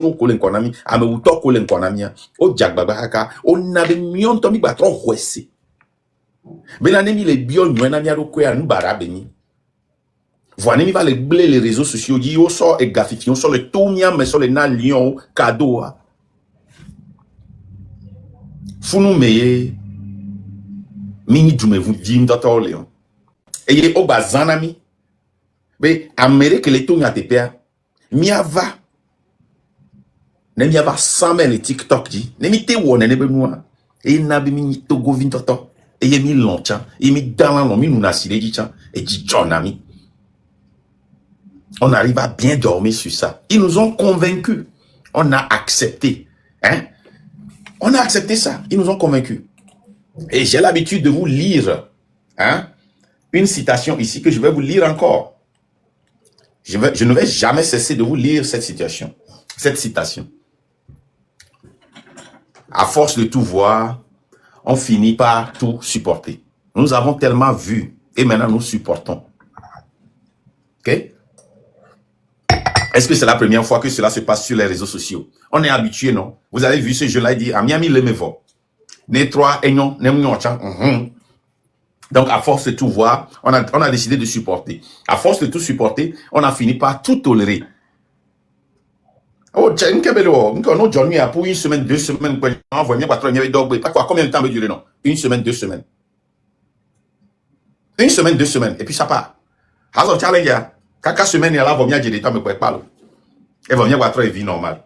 kolen konami ame uto kolen konami o jagbagba haka o na be mion to mi gba tro hwese be na nemi le bio nwana mi ado ko ya nbara beni voilà mi va les blé les réseaux sociaux dit o so e gafifion sur le tomia mais sur le na lion cadeau funu meye mini dume vous dim toto leon et ye o bazanami be amere que le tomia te pea mi ava ne mi ava 100 000 TikTok dit ne mi te wona ne be noa e na be mi to go vin toto e ye mi loncha e mi dalan lo mi nuna sile dit chan e dit jonami. On arrive à bien dormir sur ça. Ils nous ont convaincus. On a accepté. Hein? On a accepté ça. Ils nous ont convaincus. Et j'ai l'habitude de vous lire une citation ici que je vais vous lire encore. Je ne vais jamais cesser de vous lire cette citation. À force de tout voir, on finit par tout supporter. Nous avons tellement vu et maintenant nous supportons. Ok? Est-ce que c'est la première fois que cela se passe sur les réseaux sociaux? On est habitué, non? Vous avez vu ce jeu-là, il dit, à Miami, le mevo. Ne trois, et non, donc, à force de tout voir, on a décidé de supporter. À force de tout supporter, on a fini par tout tolérer. Oh, tiens, on Johnny a pour une semaine, 2 semaines, combien de temps veut durer, non? Une semaine, 2 semaines. Une semaine, 2 semaines, et puis ça part. Alors, challenge, Kaka semaine, elle a vomi à dire, me pouvez pas. Elle va venir voir une vie normale.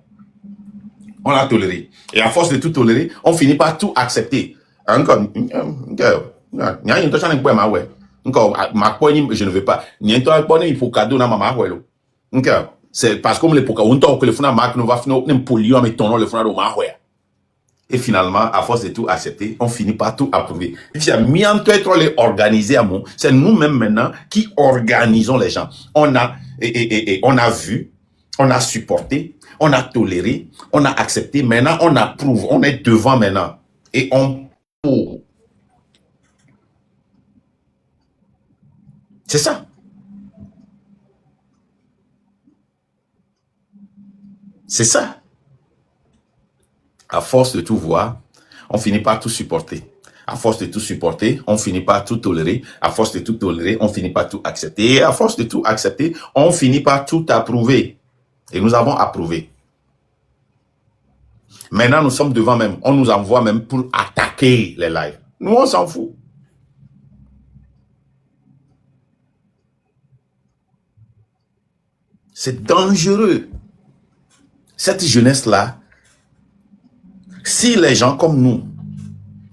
On l'a toléré. Et à force de tout tolérer, on finit par tout accepter. Encore, je ne veux pas. C'est parce que les poka, que le funa marque nous va finir, polio, mais ton nom, le funa de mahoué. Et finalement, à force de tout accepter, on finit par tout approuver. C'est nous-mêmes maintenant qui organisons les gens. On a vu, on a supporté, on a toléré, on a accepté. Maintenant, on approuve, on est devant maintenant. Et on pour. C'est ça. C'est ça. À force de tout voir, on finit par tout supporter. À force de tout supporter, on finit par tout tolérer. À force de tout tolérer, on finit par tout accepter. Et à force de tout accepter, on finit par tout approuver. Et nous avons approuvé. Maintenant, nous sommes devant même. On nous envoie même pour attaquer les lives. Nous, on s'en fout. C'est dangereux. Cette jeunesse-là, si les gens comme nous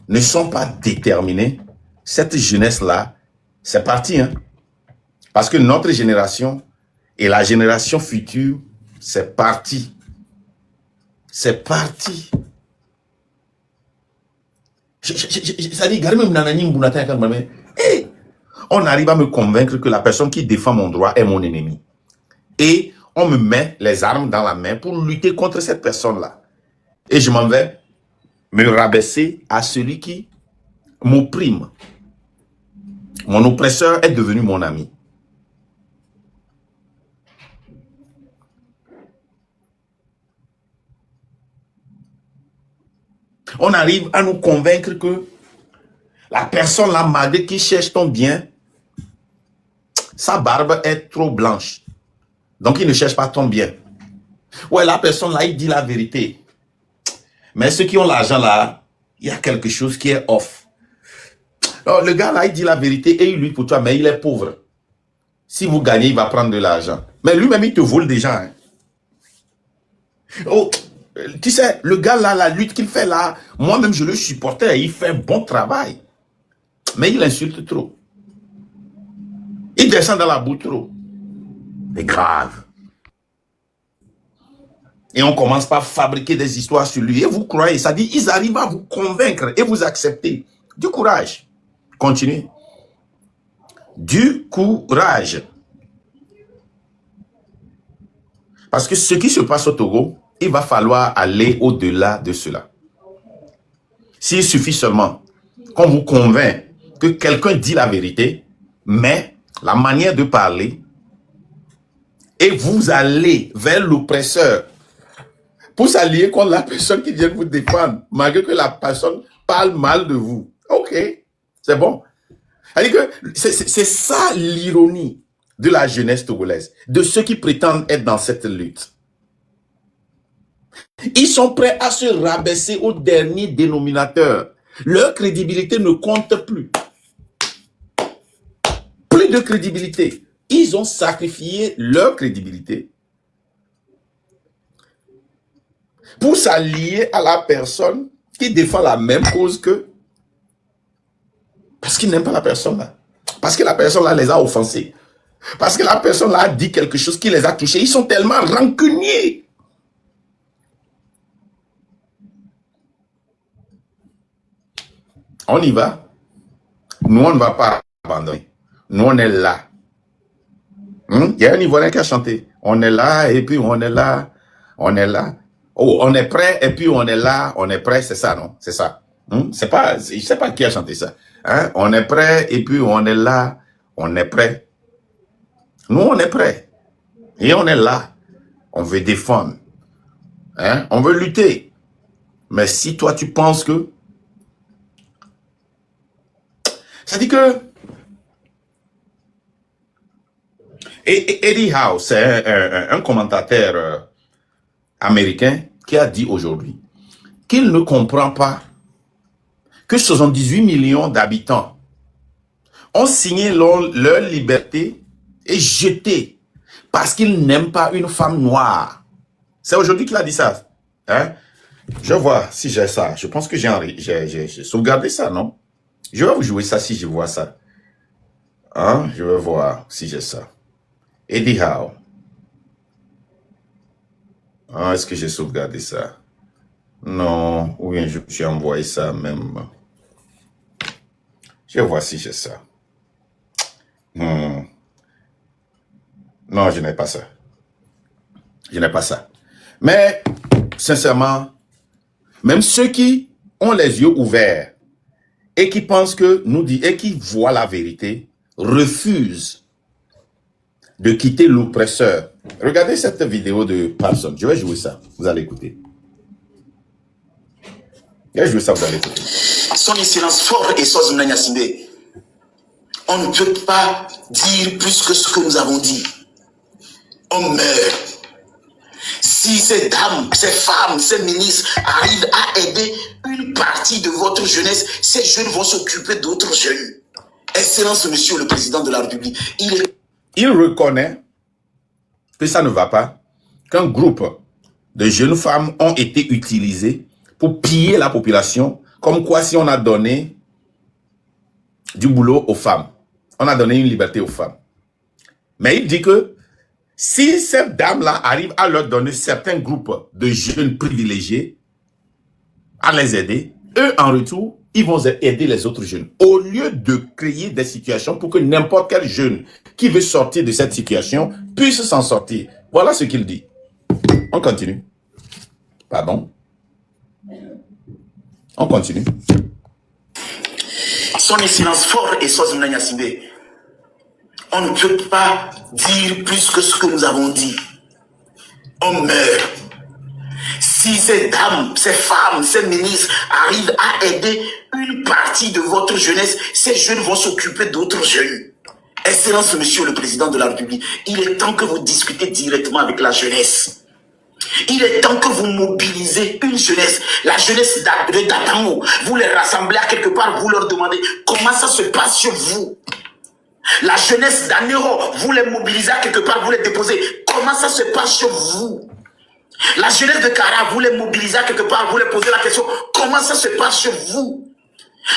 ne sont pas déterminés, cette jeunesse-là, c'est parti. Hein? Parce que notre génération et la génération future, c'est parti. C'est parti. Ça dit, on arrive à me convaincre que la personne qui défend mon droit est mon ennemi. Et on me met les armes dans la main pour lutter contre cette personne-là. Et je m'en vais me rabaisser à celui qui m'opprime. Mon oppresseur est devenu mon ami. On arrive à nous convaincre que la personne là, malgré qui cherche ton bien, sa barbe est trop blanche. Donc, il ne cherche pas ton bien. Ouais, la personne là, il dit la vérité. Mais ceux qui ont l'argent là, il y a quelque chose qui est off. Alors, le gars là, il dit la vérité et il lutte pour toi, mais il est pauvre. Si vous gagnez, il va prendre de l'argent. Mais lui-même, il te vole déjà. Hein. Oh, tu sais, le gars là, la lutte qu'il fait là, moi-même, je le supportais. Il fait un bon travail. Mais il insulte trop. Il descend dans la boue trop. C'est grave. Et on commence par fabriquer des histoires sur lui. Et vous croyez, ça dit, ils arrivent à vous convaincre et vous accepter. Du courage. Continuez. Du courage. Parce que ce qui se passe au Togo, il va falloir aller au-delà de cela. S'il suffit seulement qu'on vous convainc que quelqu'un dit la vérité, mais la manière de parler, et vous allez vers l'oppresseur, pour s'allier contre la personne qui vient vous défendre, malgré que la personne parle mal de vous. Ok, c'est bon. C'est ça l'ironie de la jeunesse togolaise, de ceux qui prétendent être dans cette lutte. Ils sont prêts à se rabaisser au dernier dénominateur. Leur crédibilité ne compte plus. Plus de crédibilité. Ils ont sacrifié leur crédibilité pour s'allier à la personne qui défend la même cause qu'eux. Parce qu'ils n'aiment pas la personne là. Parce que la personne là les a offensés. Parce que la personne là a dit quelque chose qui les a touchés. Ils sont tellement rancuniers. On y va. Nous, on ne va pas abandonner. Nous, on est là. Il y a un Ivoirien qui a chanté. On est là et puis on est là. On est là. Oh, on est prêt et puis on est là. On est prêt, c'est ça, non? C'est ça. C'est pas, je sais pas qui a chanté ça. Hein? On est prêt et puis on est là. On est prêt. Nous, on est prêt. Et on est là. On veut défendre. Hein? On veut lutter. Mais si toi, tu penses que... Ça dit que... Eddie Howe, c'est un commentateur américain qui a dit aujourd'hui qu'il ne comprend pas que 78 millions d'habitants ont signé leur liberté et jeté parce qu'ils n'aiment pas une femme noire. C'est aujourd'hui qu'il a dit ça. Hein? Je vois si j'ai ça. Je pense que j'ai sauvegardé ça, non? Je vais vous jouer ça si je vois ça. Hein? Je vais voir si j'ai ça. Eddie Howe. Ah, est-ce que j'ai sauvegardé ça? Non, ou bien j'ai envoyé ça même. Je vais voir si j'ai ça. Non, je n'ai pas ça. Je n'ai pas ça. Mais, sincèrement, même ceux qui ont les yeux ouverts et qui pensent que nous dit et qui voient la vérité, refusent de quitter l'oppresseur. Regardez cette vidéo de Parson. Je vais jouer ça. Vous allez écouter. Je vais jouer ça, vous allez écouter. Son excellence fort et Sos Mnanyasimbe. On ne peut pas dire plus que ce que nous avons dit. On meurt. Si ces dames, ces femmes, ces ministres arrivent à aider une partie de votre jeunesse, ces jeunes vont s'occuper d'autres jeunes. Excellence, monsieur le président de la République, il reconnaît que ça ne va pas, qu'un groupe de jeunes femmes ont été utilisées pour piller la population, comme quoi si on a donné du boulot aux femmes, on a donné une liberté aux femmes. Mais il dit que si cette dame-là arrive à leur donner certains groupes de jeunes privilégiés, à les aider, eux en retour, ils vont aider les autres jeunes. Au lieu de créer des situations pour que n'importe quel jeune qui veut sortir de cette situation puisse s'en sortir. Voilà ce qu'il dit. On continue. Pardon. On continue. Son excellence fort et Sos Mnanyasimbe. On ne peut pas dire plus que ce que nous avons dit. On meurt. Si ces dames, ces femmes, ces ministres arrivent à aider une partie de votre jeunesse, ces jeunes vont s'occuper d'autres jeunes. Excellence, monsieur le président de la République, il est temps que vous discutez directement avec la jeunesse. Il est temps que vous mobilisez une jeunesse, la jeunesse de Datango. Vous les rassemblez à quelque part, vous leur demandez comment ça se passe chez vous. La jeunesse d'Anero, vous les mobilisez à quelque part, vous les déposez. Comment ça se passe chez vous? La jeunesse de Kara, vous les mobilisez à quelque part, vous les posez la question, comment ça se passe chez vous?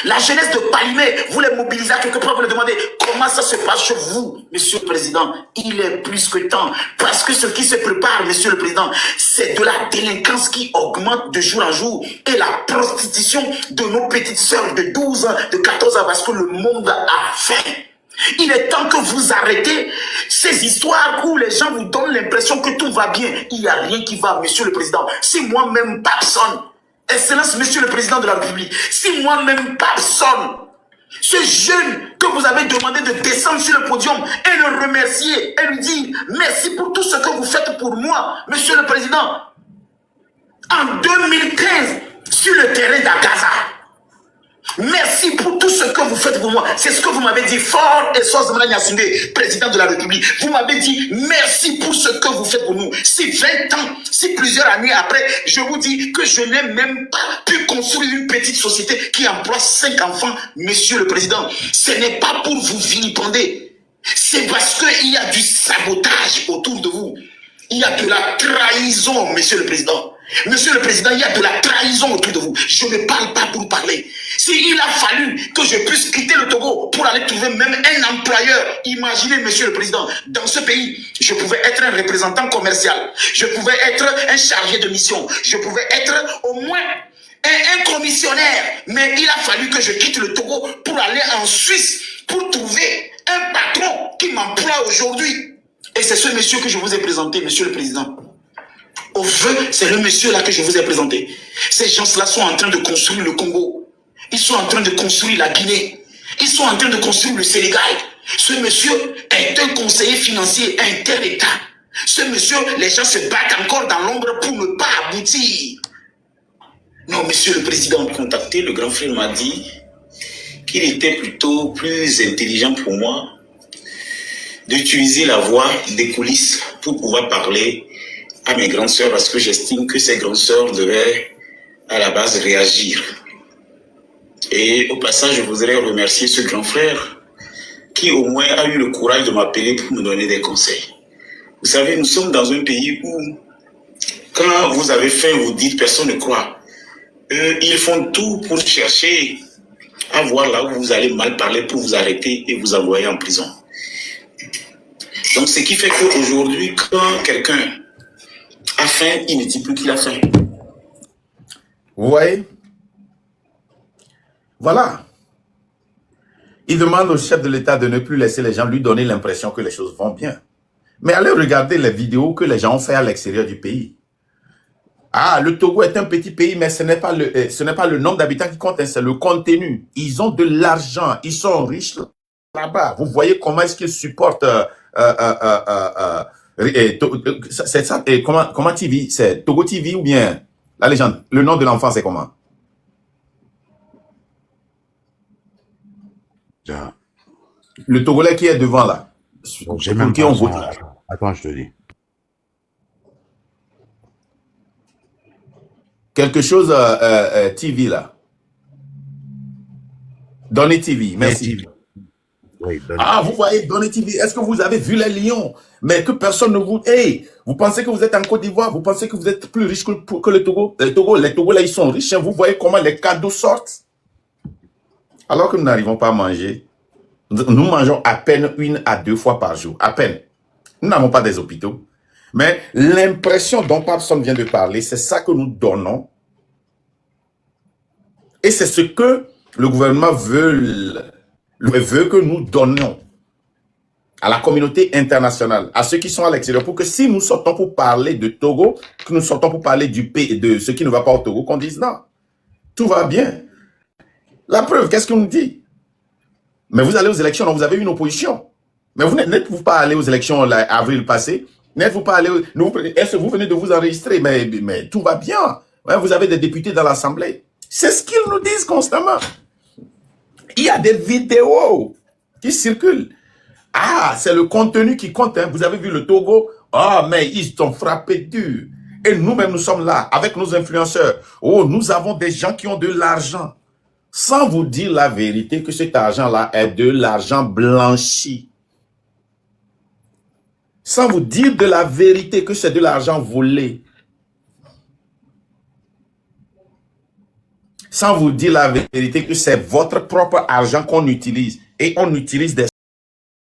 La jeunesse de Palimé, vous les mobilisez à quelque part, vous les demandez, comment ça se passe chez vous? Monsieur le Président, il est plus que temps, parce que ce qui se prépare, Monsieur le Président, c'est de la délinquance qui augmente de jour en jour, et la prostitution de nos petites sœurs de 12 ans, de 14 ans, parce que le monde a faim. Il est temps que vous arrêtez ces histoires où les gens vous donnent l'impression que tout va bien. Il n'y a rien qui va, Monsieur le Président. Si moi-même, Papson, Excellence, Monsieur le Président de la République, si moi-même, Papson, ce jeune que vous avez demandé de descendre sur le podium et le remercier et lui dire merci pour tout ce que vous faites pour moi, Monsieur le Président. 2015 sur le terrain d'Agaza. Merci pour tout ce que vous faites pour moi. C'est ce que vous m'avez dit, fort et Soz Mnanyasinde, président de la République. Vous m'avez dit merci pour ce que vous faites pour nous. Si 20 ans, si plusieurs années après, je vous dis que je n'ai même pas pu construire une petite société qui emploie 5 enfants, monsieur le président. Ce n'est pas pour vous vilipender. C'est parce qu'il y a du sabotage autour de vous. Il y a de la trahison, monsieur le président. Monsieur le président, il y a de la trahison autour de vous. Je ne parle pas pour parler. S'il a fallu que je puisse quitter le Togo pour aller trouver même un employeur, imaginez, monsieur le président, dans ce pays, je pouvais être un représentant commercial, je pouvais être un chargé de mission, je pouvais être au moins un commissionnaire, mais il a fallu que je quitte le Togo pour aller en Suisse, pour trouver un patron qui m'emploie aujourd'hui. Et c'est ce monsieur que je vous ai présenté, monsieur le président. Au feu, c'est le monsieur là que je vous ai présenté. Ces gens-là sont en train de construire le Congo. Ils sont en train de construire la Guinée. Ils sont en train de construire le Sénégal. Ce monsieur est un conseiller financier inter-État. Ce monsieur, les gens se battent encore dans l'ombre pour ne pas aboutir. Non, monsieur le président, contacté, le grand frère m'a dit qu'il était plutôt plus intelligent pour moi d'utiliser la voix des coulisses pour pouvoir parler à mes grandes sœurs, parce que j'estime que ces grandes sœurs devaient à la base réagir. Et au passage, je voudrais remercier ce grand frère qui au moins a eu le courage de m'appeler pour me donner des conseils. Vous savez, nous sommes dans un pays où quand vous avez faim, vous dites personne ne croit. Eux, ils font tout pour chercher à voir là où vous allez mal parler pour vous arrêter et vous envoyer en prison. Donc, ce qui fait qu'aujourd'hui, quand quelqu'un a faim, il ne dit plus qu'il a faim. Vous voyez? Voilà. Il demande au chef de l'État de ne plus laisser les gens lui donner l'impression que les choses vont bien. Mais allez regarder les vidéos que les gens ont fait à l'extérieur du pays. Ah, le Togo est un petit pays, mais ce n'est pas le nombre d'habitants qui compte, c'est le contenu. Ils ont de l'argent, ils sont riches là-bas. Vous voyez comment est-ce qu'ils supportent c'est ça, comment TV? C'est Togo TV ou bien la légende? Le nom de l'enfant, c'est comment? Tiens. Le Togolais qui est devant là. Donc, j'ai même qui pas ont son voté. âge. Attends, je te dis. Quelque chose TV là. Donny TV, merci. TV. Oui, Ah, vous voyez, Donny TV, est-ce que vous avez vu les lions? Mais que personne ne vous... Hey, vous pensez que vous êtes en Côte d'Ivoire? Vous pensez que vous êtes plus riche que le Togo? Les Togolais, ils sont riches. Hein. Vous voyez comment les cadeaux sortent? Alors que nous n'arrivons pas à manger. Nous mangeons à peine 1 à 2 fois par jour. À peine. Nous n'avons pas des hôpitaux. Mais l'impression dont personne vient de parler, c'est ça que nous donnons. Et c'est ce que le gouvernement veut que nous donnions à la communauté internationale, à ceux qui sont à l'extérieur, pour que si nous sortons pour parler de Togo, que nous sortons pour parler du pays, de ce qui ne va pas au Togo, qu'on dise non, tout va bien. La preuve, qu'est-ce qu'on nous dit? Mais vous allez aux élections, donc vous avez une opposition. Mais vous n'êtes-vous pas allé aux élections avril passé? N'êtes-vous pas allé... Est-ce que vous venez de vous enregistrer? Mais tout va bien. Ouais, vous avez des députés dans l'Assemblée. C'est ce qu'ils nous disent constamment. Il y a des vidéos qui circulent. Ah, c'est le contenu qui compte. Hein. Vous avez vu le Togo? Ah, mais ils ont frappé dur. Et nous-mêmes, nous sommes là avec nos influenceurs. Oh, nous avons des gens qui ont de l'argent. Sans vous dire la vérité que cet argent-là est de l'argent blanchi. Sans vous dire de la vérité que c'est de l'argent volé. Sans vous dire la vérité que c'est votre propre argent qu'on utilise. Et on utilise des